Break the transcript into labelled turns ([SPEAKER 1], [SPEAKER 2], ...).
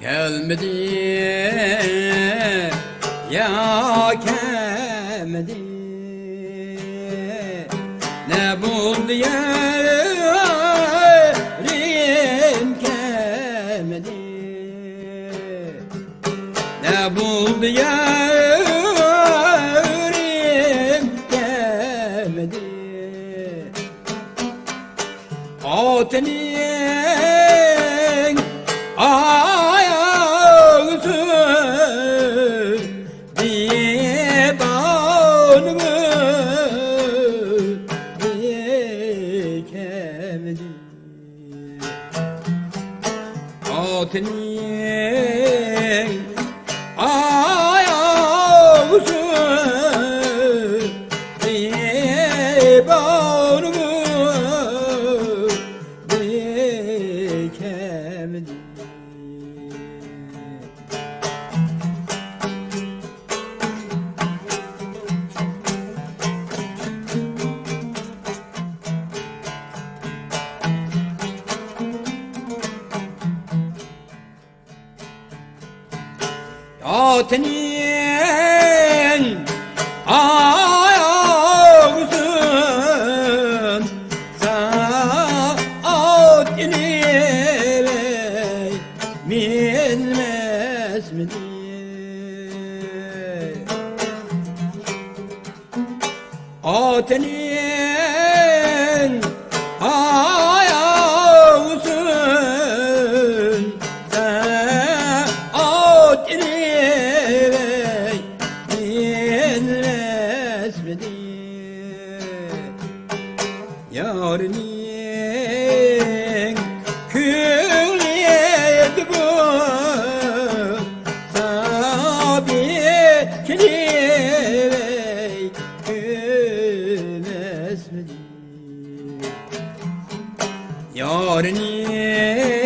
[SPEAKER 1] Gelmedi ya gelmedi, ne buldu yarim gelmedi, ne buldu yarim gelmedi. Atenin ayağısı diye bağrımı dikemedi. Atenin ayağısı diye bağrımı dikemedi. Atenin ayağısın saat ile bilmez mi diye. Atenin ayağısın saat ile yarının külliyeti bu sabitli kümez mi? Yarının